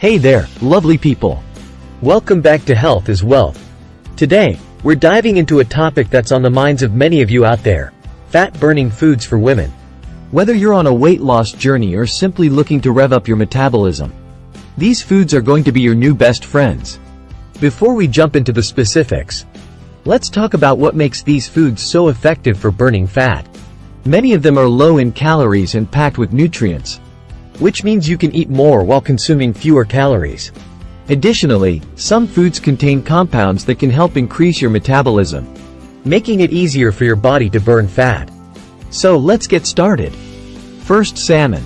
Hey there, lovely people. Welcome back to Health is Wealth. Today, we're diving into a topic that's on the minds of many of you out there: fat-burning foods for women. Whether you're on a weight loss journey or simply looking to rev up your metabolism, these foods are going to be your new best friends. Before we jump into the specifics, let's talk about what makes these foods so effective for burning fat. Many of them are low in calories and packed with nutrients, which means you can eat more while consuming fewer calories. Additionally, some foods contain compounds that can help increase your metabolism, making it easier for your body to burn fat. So let's get started. First, salmon.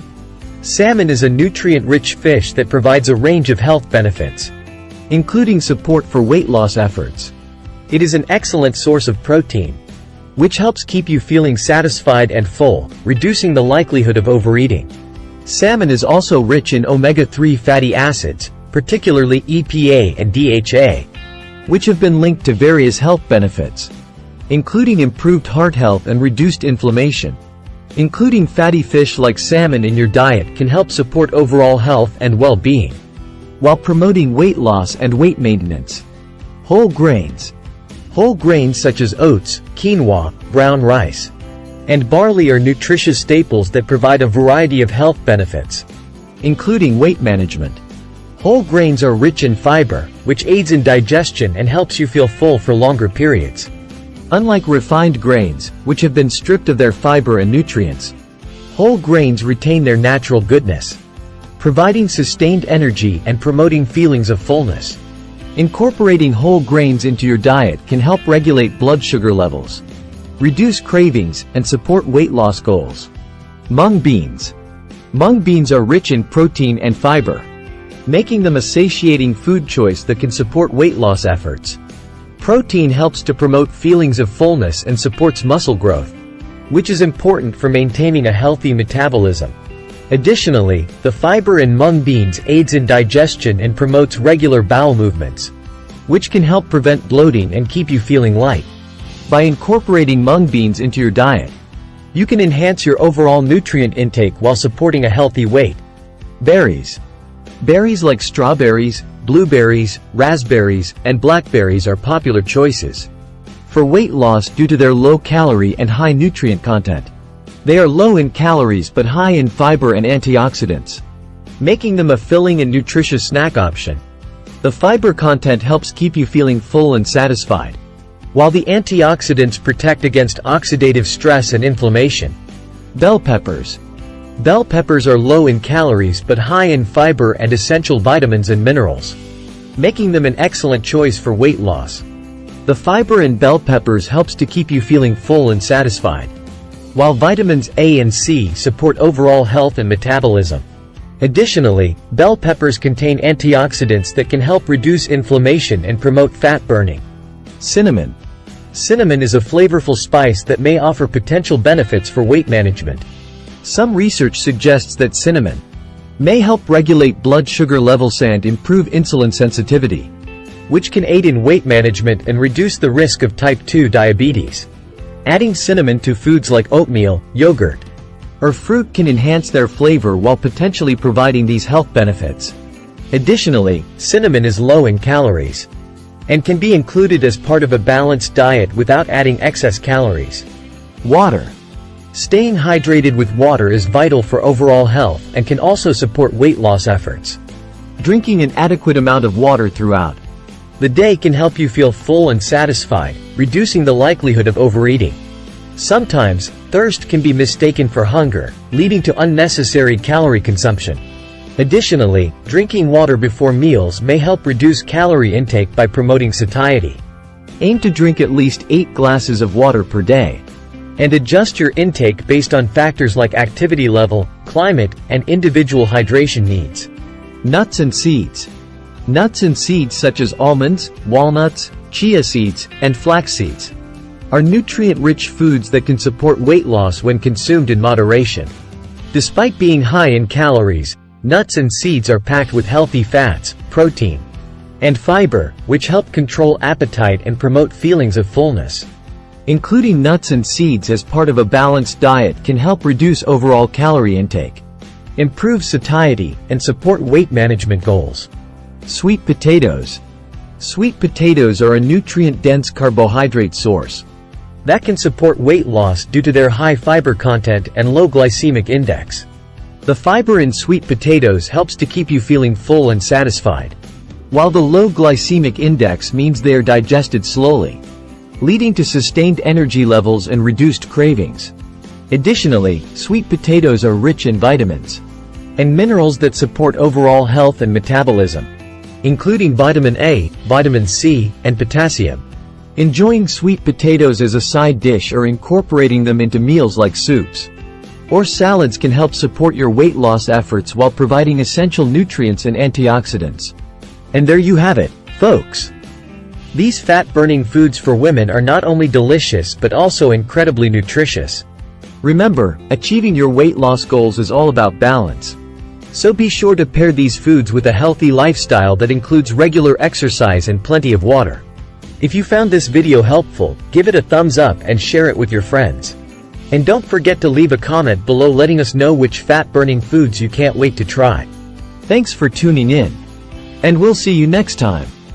Salmon is a nutrient-rich fish that provides a range of health benefits, including support for weight loss efforts. It is an excellent source of protein, which helps keep you feeling satisfied and full, reducing the likelihood of overeating. Salmon is also rich in omega-3 fatty acids, particularly EPA and DHA, which have been linked to various health benefits, including improved heart health and reduced inflammation. Including fatty fish like salmon in your diet can help support overall health and well-being, while promoting weight loss and weight maintenance. Whole grains. Whole grains such as oats, quinoa, brown rice, and barley are nutritious staples that provide a variety of health benefits, including weight management. Whole grains are rich in fiber, which aids in digestion and helps you feel full for longer periods. Unlike refined grains, which have been stripped of their fiber and nutrients, whole grains retain their natural goodness, providing sustained energy and promoting feelings of fullness. Incorporating whole grains into your diet can help regulate blood sugar levels, reduce cravings, and support weight loss goals. Mung beans. Mung beans are rich in protein and fiber, making them a satiating food choice that can support weight loss efforts. Protein helps to promote feelings of fullness and supports muscle growth, which is important for maintaining a healthy metabolism. Additionally, the fiber in mung beans aids in digestion and promotes regular bowel movements, which can help prevent bloating and keep you feeling light. By incorporating mung beans into your diet, you can enhance your overall nutrient intake while supporting a healthy weight. Berries. Berries like strawberries, blueberries, raspberries, and blackberries are popular choices for weight loss due to their low calorie and high nutrient content. They are low in calories but high in fiber and antioxidants, making them a filling and nutritious snack option. The fiber content helps keep you feeling full and satisfied, while the antioxidants protect against oxidative stress and inflammation. Bell peppers. Bell peppers are low in calories but high in fiber and essential vitamins and minerals, making them an excellent choice for weight loss. The fiber in bell peppers helps to keep you feeling full and satisfied, while vitamins A and C support overall health and metabolism. Additionally, bell peppers contain antioxidants that can help reduce inflammation and promote fat burning. Cinnamon. Cinnamon is a flavorful spice that may offer potential benefits for weight management. Some research suggests that cinnamon may help regulate blood sugar levels and improve insulin sensitivity, which can aid in weight management and reduce the risk of type 2 diabetes. Adding cinnamon to foods like oatmeal, yogurt, or fruit can enhance their flavor while potentially providing these health benefits. Additionally, cinnamon is low in calories and can be included as part of a balanced diet without adding excess calories. Water. Staying hydrated with water is vital for overall health and can also support weight loss efforts. Drinking an adequate amount of water throughout the day can help you feel full and satisfied, reducing the likelihood of overeating. Sometimes, thirst can be mistaken for hunger, leading to unnecessary calorie consumption. Additionally, drinking water before meals may help reduce calorie intake by promoting satiety. Aim to drink at least 8 glasses of water per day, and adjust your intake based on factors like activity level, climate, and individual hydration needs. Nuts and seeds. Nuts and seeds such as almonds, walnuts, chia seeds, and flax seeds are nutrient-rich foods that can support weight loss when consumed in moderation. Despite being high in calories, nuts and seeds are packed with healthy fats, protein, and fiber, which help control appetite and promote feelings of fullness. Including nuts and seeds as part of a balanced diet can help reduce overall calorie intake. improve satiety, and support weight management goals. Sweet potatoes. Sweet potatoes are a nutrient-dense carbohydrate source that can support weight loss due to their high fiber content and low glycemic index. The fiber in sweet potatoes helps to keep you feeling full and satisfied, while the low glycemic index means they are digested slowly, leading to sustained energy levels and reduced cravings. Additionally, sweet potatoes are rich in vitamins and minerals that support overall health and metabolism, including vitamin A, vitamin C, and potassium. Enjoying sweet potatoes as a side dish or incorporating them into meals like soups or salads can help support your weight loss efforts while providing essential nutrients and antioxidants. And there you have it, folks. These fat-burning foods for women are not only delicious but also incredibly nutritious. Remember, achieving your weight loss goals is all about balance. So be sure to pair these foods with a healthy lifestyle that includes regular exercise and plenty of water. If you found this video helpful, give it a thumbs up and share it with your friends. And don't forget to leave a comment below letting us know which fat-burning foods you can't wait to try. Thanks for tuning in, and we'll see you next time.